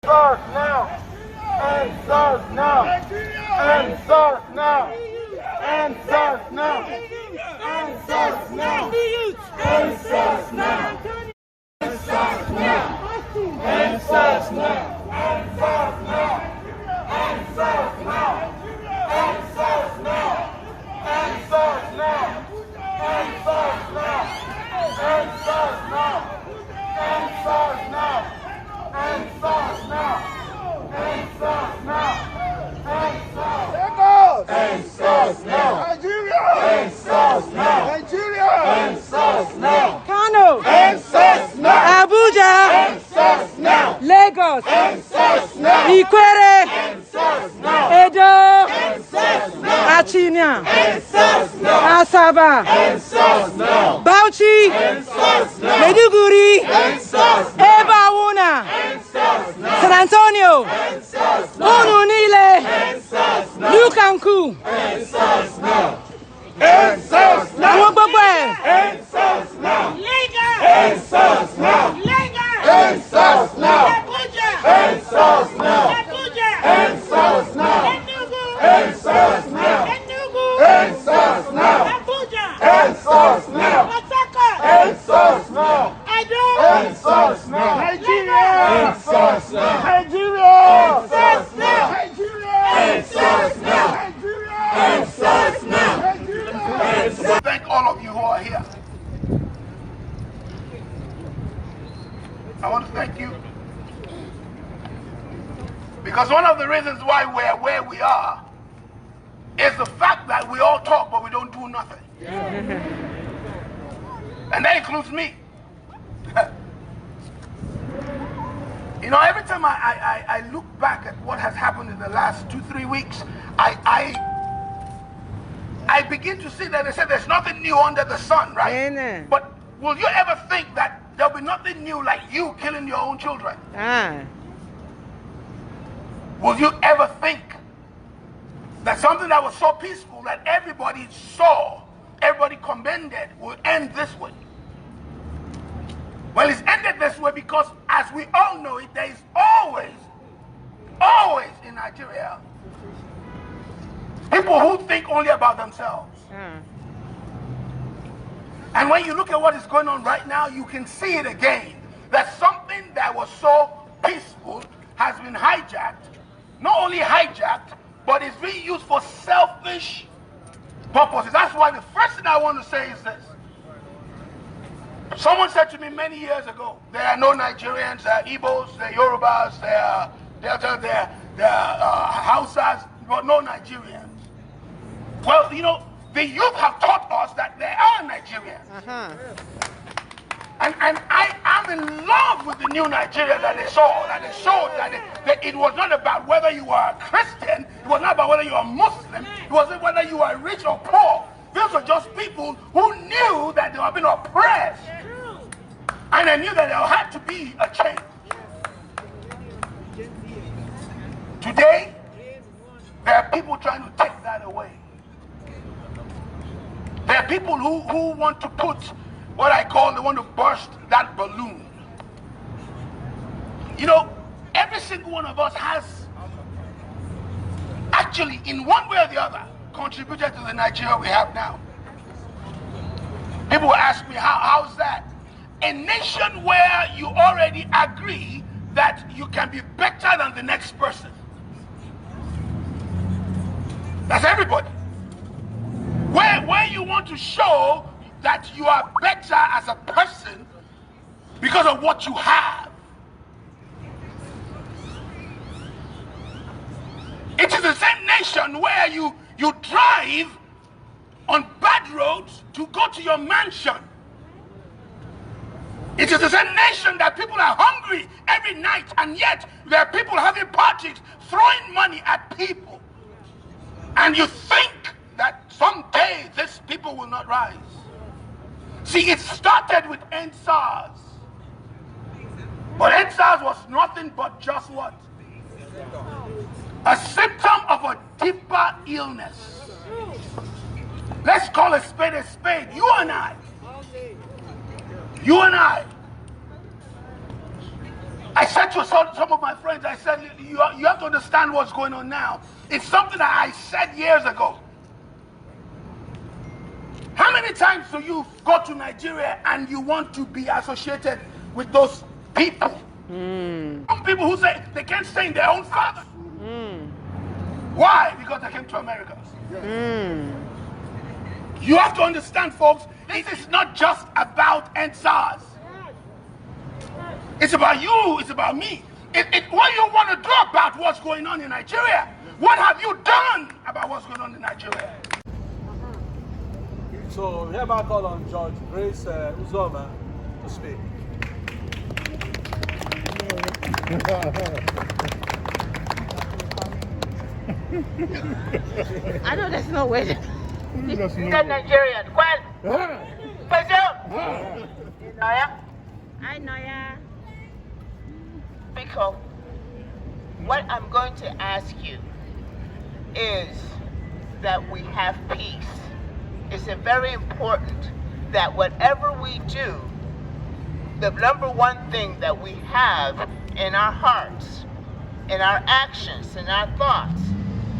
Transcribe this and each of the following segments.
SARS now! End SARS now! End SARS now! End SARS now! End SARS now! End SARS now! End SARS now! End SARS now! End SARS now! End SARS now! End SARS now! End SARS now! End SARS now! End SARS now! End SARS now! End SARS now! End SARS now! End SARS! Lagos! End SARS now! Nigeria! End SARS now! Nigeria! End SARS now! Kano! End SARS now! Abuja! End SARS now! Lagos! End SARS now! Ikwere! End SARS now! Edo! End SARS now! Achinia! End SARS now! Asaba! End SARS now! Bauchi! End SARS now! Maiduguri! End SARS now! Ebawuna! End SARS now! San Antonio! End SARS now! Unu Nile! End SARS now! Lukanku! End SARS now! End SARS now! Àwọn gbogbo ẹ̀! End SARS now! Lagos! End SARS now! Lagos! End SARS now! Abuja! End SARS now! Abuja! End SARS now! Enugu! End SARS now! Enugu! End SARS now! Abuja! End SARS now! Port Harcourt! End SARS now! Edo! End SARS now! Nigeria! End SARS now! Nigeria! End SARS now! Nigeria! End SARS now! Nigeria! End SARS now! Nigeria! Thank all of you who are here. I want to thank you because one of the reasons why we're where we are is the fact that we all talk but we don't do nothing. And that includes me. You know, every time I look back at what has happened in the last 2-3 weeks, I begin to see that they say there's nothing new under the sun, right? Amen. But will you ever think that there'll be nothing new like you killing your own children? Will you ever think that something that was so peaceful that everybody saw, everybody commended, will end this way? Well, it's ended this way because, as we all know it, there is always in Nigeria, people who think only about themselves. And when you look at what is going on right now, you can see it again. That something that was so peaceful has been hijacked. Not only hijacked, but it's being used for selfish purposes. That's why the first thing I want to say is this. Someone said to me many years ago, there are no Nigerians, there are Igbos, there are Yorubas, there are Delta, there are Hausas, but no Nigerians. Well, you know, the youth have taught us that there are Nigerians. And I'm in love with the new Nigeria that they saw, that they showed that it was not about whether you are a Christian, it was not about whether you are Muslim, it wasn't whether you are rich or poor. These were just people who knew that they were being oppressed. And they knew that there had to be a change. Today, there are people trying to take that away. There are people who want to put what I call, they want to burst that balloon. You know, every single one of us has actually, in one way or the other, contributed to the Nigeria we have now. People will ask me, how's that? A nation where you already agree that you can be better than the next person. That's everybody. Where you want to show that you are better as a person because of what you have. It is the same nation where you drive on bad roads to go to your mansion. It is the same nation that people are hungry every night, and yet there are people having parties, throwing money at people. And you think that someday these people will not rise. See, it started with SARS. But SARS was nothing but just what? A symptom of a deeper illness. Let's call a spade a spade. You and I. I said to some of my friends, I said, you have to understand what's going on now. It's something that I said years ago. How many times do you go to Nigeria and you want to be associated with those people? Some people who say they can't stay in their own father. Why? Because they came to America. You have to understand, folks, this is not just about SARS. It's about you, it's about me. What you want to do about what's going on in Nigeria? What have you done about what's going on in Nigeria? So we hereby call on Judge Grace Uzoma to speak. I know there's no way. That's no That way. Nigerian. Well, President. Noya. Hi, Noya. Biko, what I'm going to ask you is that we have peace. It's very important that whatever we do, the number one thing that we have in our hearts, in our actions, in our thoughts,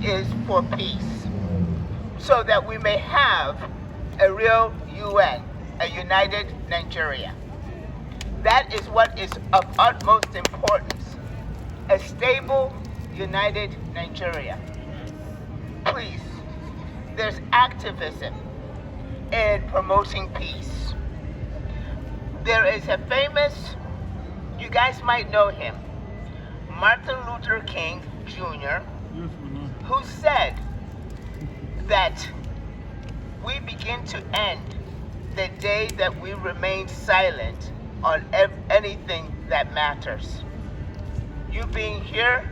is for peace. So that we may have a real UN, a united Nigeria. That is what is of utmost importance. A stable, united Nigeria. Please, there's activism in promoting peace. There is a famous, you guys might know him, Martin Luther King Jr., who said that we begin to end the day that we remain silent on anything that matters. You being here,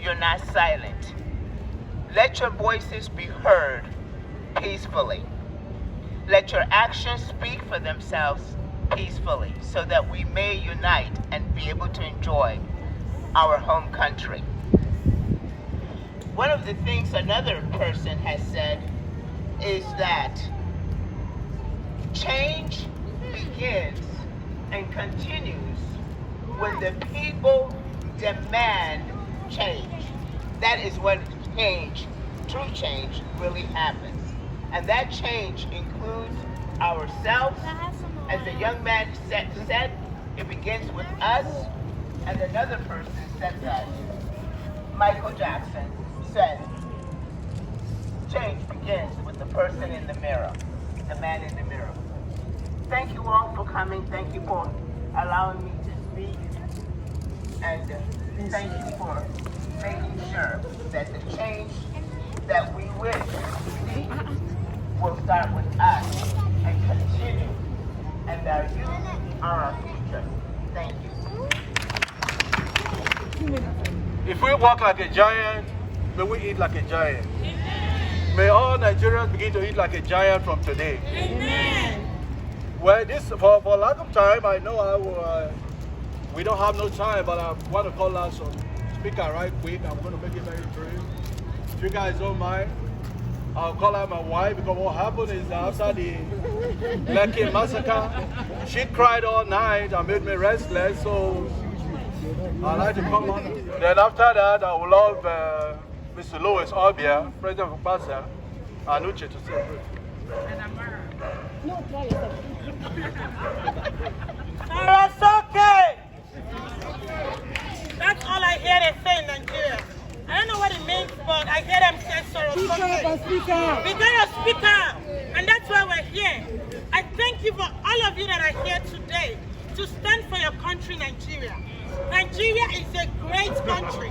you're not silent. Let your voices be heard peacefully. Let your actions speak for themselves peacefully so that we may unite and be able to enjoy our home country. One of the things another person has said is that change begins and continues when the people demand change. That is when change, true change, really happens. And that change includes ourselves. As the young man said, it begins with us. And another person said that. Michael Jackson said, change begins with the person in the mirror, the man in the mirror. Thank you all for coming. Thank you for allowing me to speak. And thank you for making sure that the change that we wish to see will start with us and continue. And our youth are our future. Thank you. If we walk like a giant, may we eat like a giant. May all Nigerians begin to eat like a giant from today. Amen. Well, this for lack of time, I know we don't have no time, but I want to call out some speaker right quick. I'm going to make it very brief. If you guys don't mind, I'll call out my wife, because what happened is after the Lekki massacre, she cried all night and made me restless, so I'd like to come on. Then after that, I would love Mr. Louis Obia, President of PASA, and Uche to say. okay. That's all I hear they say in Nigeria. I don't know what it means, but I hear them say sorrow. We got a speaker, and that's why we're here. I thank you for all of you that are here today to stand for your country, Nigeria. Nigeria is a great country.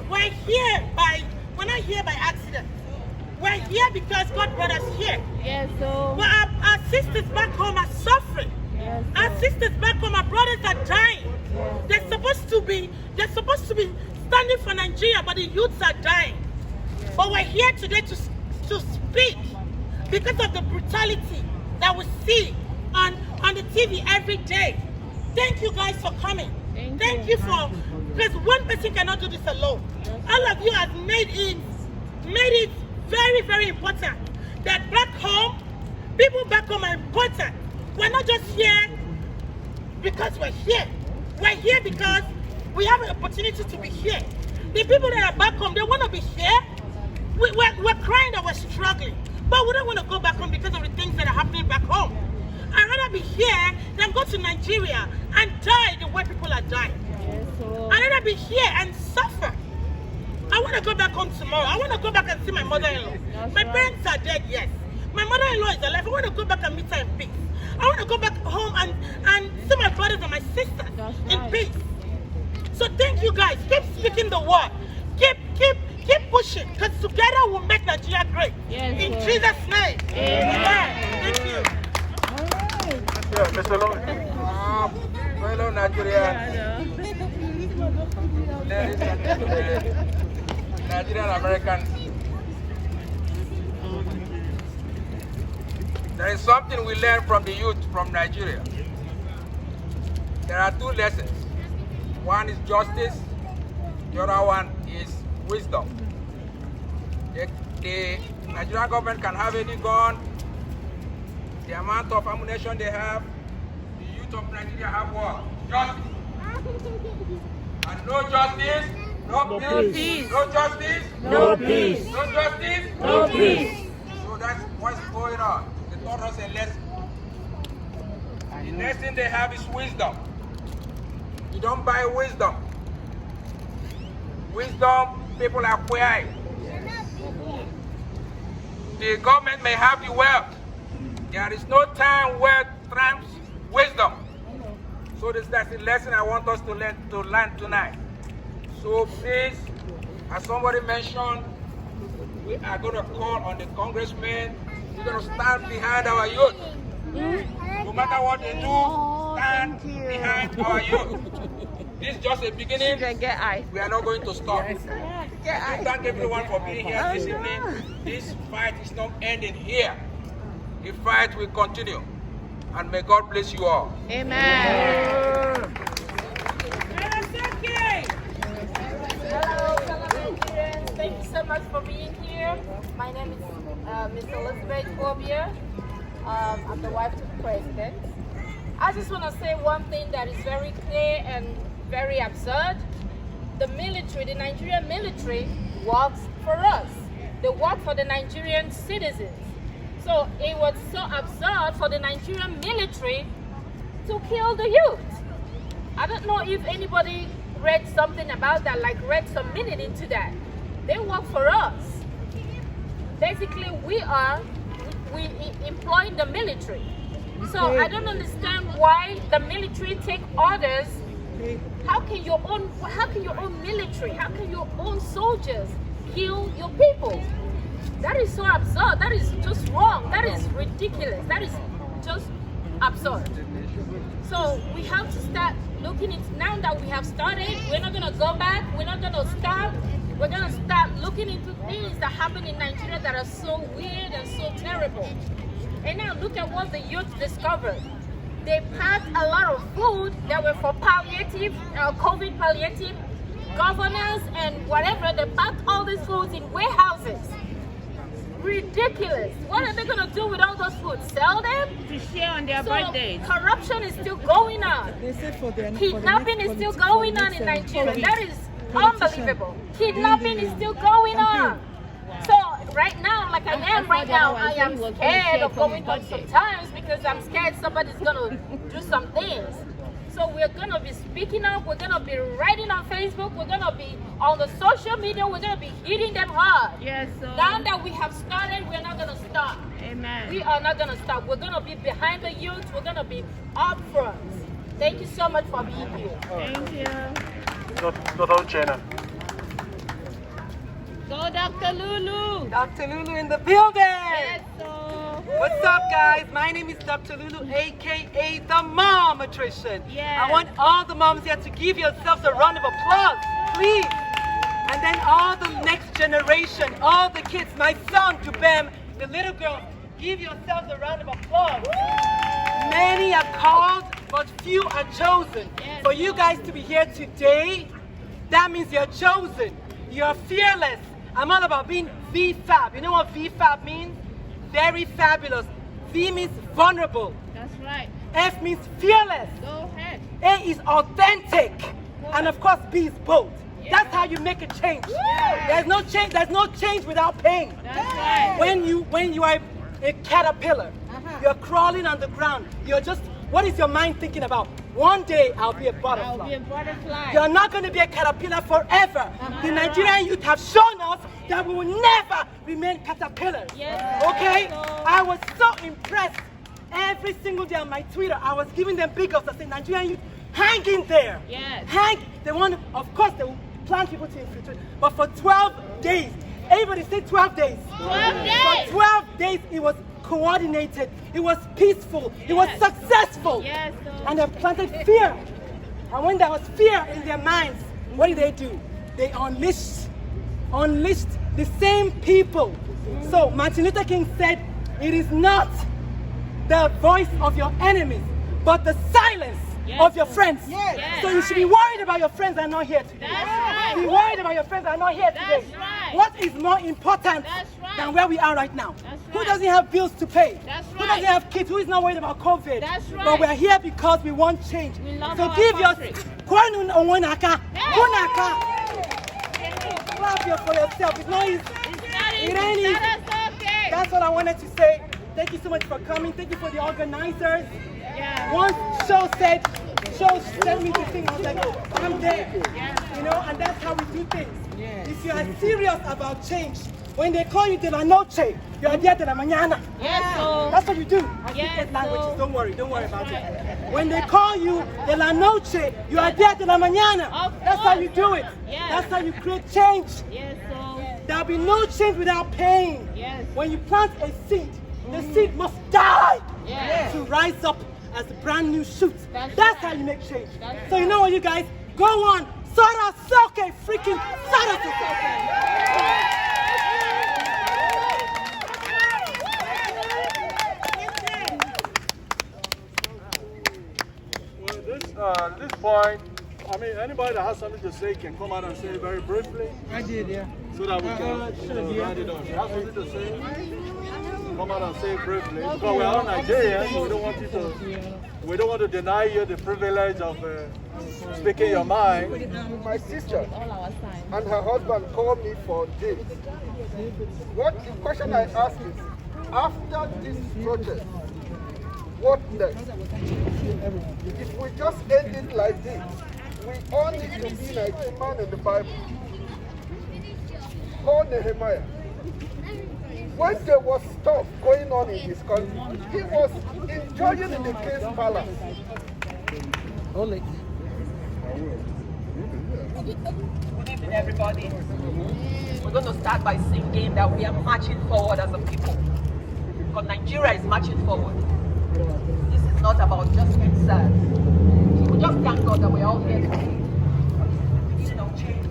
We're not here by accident. We're here because God brought us here. Yes, so. But our sisters back home are suffering. Yes, Our sisters back home, our brothers are dying. Yes. They're supposed to be standing for Nigeria, but the youths are dying. Yes. But we're here today to speak because of the brutality that we see on the TV every day. Thank you guys for coming. Thank you for, because one person cannot do this alone. Yes. All of you have made it very, very important that back home, people back home are important. We're not just here because we're here. We're here because we have an opportunity to be here. The people that are back home, they want to be here. We're crying that we're struggling, but we don't want to go back home because of the things that are happening back home. I'd rather be here than go to Nigeria and die the way people are dying. I'd rather be here and suffer. I want to go back home tomorrow. I want to go back and see my mother-in-law. My parents are dead, yes. My mother-in-law is alive. I want to go back and meet her in peace. I want to go back home and see my brothers and my sisters in peace. So thank you guys. Keep speaking the word. Keep pushing, because together we'll make Nigeria great. Yes, in Lord. Jesus' name. Amen. Thank you. Yeah, Mr. Lord. Fellow Nigerians, ladies and gentlemen, Nigerian Americans, there is something we learn from the youth from Nigeria. There are two lessons. One is justice, the other one is wisdom. The Nigerian government can have any gun, the amount of ammunition they have, the youth of Nigeria have what? Justice. And no justice, no peace. No justice, No peace. no justice, No peace. So that's what's going on. They taught us a lesson. The next thing they have is wisdom. You don't buy wisdom. Wisdom, people acquire. The government may have the wealth. There is no time where trumps wisdom. So that's the lesson I want us to learn tonight. So please, as somebody mentioned, we are going to call on the congressmen. We're going to stand behind our youth. No matter what they do, stand behind our youth. This is just a beginning. We are not going to stop. I do thank everyone for being here this evening. This fight is not ending here. The fight will continue. And may God bless you all. Amen. Hello, fellow Nigerians. Thank you so much for being here. My name is Ms. Elizabeth Obia. I'm the wife to the president. I just want to say one thing that is very clear and very absurd. The military, the Nigerian military, works for us. They work for the Nigerian citizens. So it was so absurd for the Nigerian military to kill the youth. I don't know if anybody read something about that, like read some meaning into that. They work for us. Basically, we employ the military. So I don't understand why the military take orders. How can your own military, how can your own soldiers kill your people? That is so absurd. That is just wrong. That is ridiculous. That is just absurd. So we have to start looking into, now that we have started, we're not going to go back. We're not going to stop. We're going to start looking into things that happen in Nigeria that are so weird and so terrible. And now look at what the youth discovered. They packed a lot of food that were for palliative, COVID palliative, governors and whatever. They packed all these foods in warehouses. Ridiculous. What are they going to do with all those foods? Sell them? To share on their birthdays. Corruption is still going on. Kidnapping is still going on in Nigeria. That is unbelievable. Kidnapping is still going on. So right now, like I am right now, I am scared of going home sometimes because I'm scared somebody's going to do some things. So we're going to be speaking up. We're going to be writing on Facebook. We're going to be on the social media. We're going to be hitting them hard. Yes, sir. Now that we have started, we're not going to stop. Amen. We are not going to stop. We're going to be behind the youth. We're going to be up front. Thank you so much for being here. Thank you. Dr. Uchenna. Go, Dr. Lulu. Dr. Lulu in the building! Yes, sir. What's up, guys? My name is Dr. Lulu, aka the Mom Attrition. Yes. I want all the moms here to give yourselves a round of applause, please. And then all the next generation, all the kids, my son, to Bam, the little girls, give yourselves a round of applause. Many are called, but few are chosen. Yes. For you guys to be here today, that means you're chosen. You're fearless. I'm all about being VFAB. You know what VFAB means? Very fabulous. V means vulnerable. That's right. F means fearless. Go ahead. A is authentic. and of course B is bold. That's how you make a change. There's no change without pain. That's right. When you are a caterpillar, you're crawling on the ground. What is your mind thinking about? One day I'll be a butterfly. I'll be a butterfly. You're not going to be a caterpillar forever. The Nigerian youth have shown us that we will never remain caterpillars. Yes. Okay? I was so impressed. Every single day on my Twitter, I was giving them big ups. I said, Nigerian youth, hang in there. Yes. Of course, they will plan people to infiltrate. But for 12 days, everybody say 12 days. 12 days. For 12 days, it was coordinated. It was peaceful. It was successful. Yes. And they planted fear. And when there was fear in their minds, what did they do? They unleashed the same people. So Martin Luther King said, it is not the voice of your enemies, but the silence of your friends. Yes. So you should be worried about your friends that are not here today. That's right. Be worried about your friends that are not here today. That's right. What is more important That's right. than where we are right now? That's Who right. doesn't have bills to pay? That's Who right. doesn't have kids? Who is not worried about COVID? That's right. But we're here because we want change. We love So our give your country. Kunaka. Clap for yourself. It's not easy. It ain't easy. That's okay. That's what I wanted to say. Thank you so much for coming. Thank you for the organizers. Yeah. Once Show sent me the thing, I was like, I'm there. You know, and that's how we do things. If you are serious about change, when they call you de la noche, you are there de la mañana. Yes, so. That's what you do. I Yes, speak 8 languages. so. Don't worry about it. When they call you de la noche, you are there de la mañana. Of That's how course. you do it. Yes. That's how you create change. Yes, so. There'll be no change without pain. Yes. When you plant a seed, the seed must die Yes. to rise up as a brand new shoot. That's That's right. how you make change. That's So you know what, you guys? Go on. Sara Soke, freaking Sara Soke. Well, this point, I mean, anybody that has something to say can come out and say it very briefly. I did, yeah. So that we can write it down. If you have something to say, come out and say it briefly. Because we're all Nigerians, we don't want to deny you the privilege of speaking your mind. My sister and her husband called me for this. What the question I ask is, after this protest, what next? If we just end it like this, we all need to be like the man in the Bible. Called Nehemiah. When there was stuff going on in his country, he was enjoying in the king's palace. Good evening, everybody. We're going to start by singing that we are marching forward as a people. Because Nigeria is marching forward. This is not about just being sad. So we just thank God that we're all here today. Beginning of change,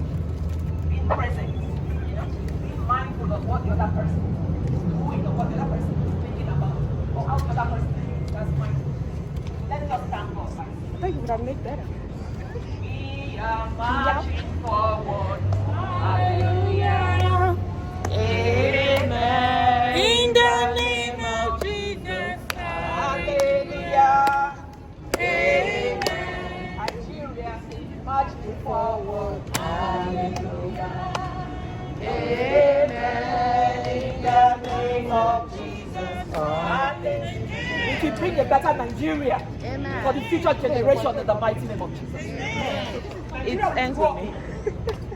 being present, being mindful of what the other person is doing or what the other person is thinking about, or how the other person is. That's mindful. Let us thank God. I think you would have made better. We are marching forward. Hallelujah. Amen. In the name of Jesus. Hallelujah. Amen. Nigeria is marching forward. Hallelujah. Amen. In the name of Jesus. Hallelujah. We can bring a better Nigeria for the future generation in the mighty name of Jesus. It ends with me.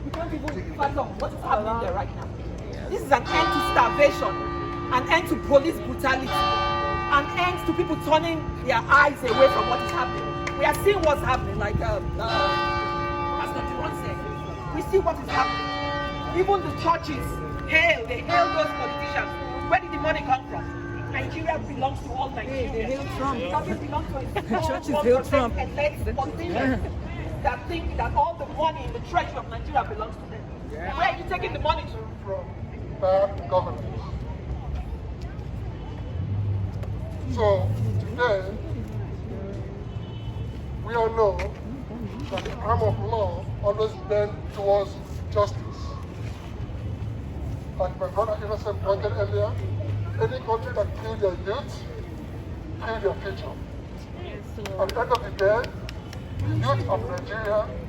We can't even fathom what is happening there right now. This is an end to starvation, an end to police brutality, an end to people turning their eyes away from what is happening. We are seeing what's happening, like Pastor Duran said. We see what is happening. Even the churches they hail those politicians. Where did the money come from? Nigeria belongs to all Nigerians. They hail Trump. It doesn't belong to a Churches hail Trump. That think that all the money in the treasury of Nigeria belongs to them. Where are you taking the money to? From bad governance. So today, we all know that the arm of law always bends towards justice. Like my brother Innocent pointed earlier, any country that kills their youth, kills their future. At the end of the day, the youth of Nigeria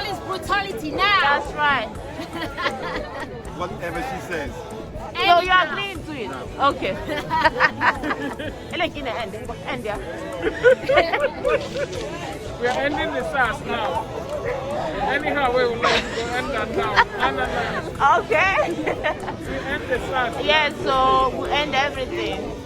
police brutality now. That's right. Whatever she says. So you are agreeing to it? Okay. Like in the end. End there. We are ending the SARS now. Anyhow, we will like to end that now. Okay. We end the SARS. Yes, so we end everything.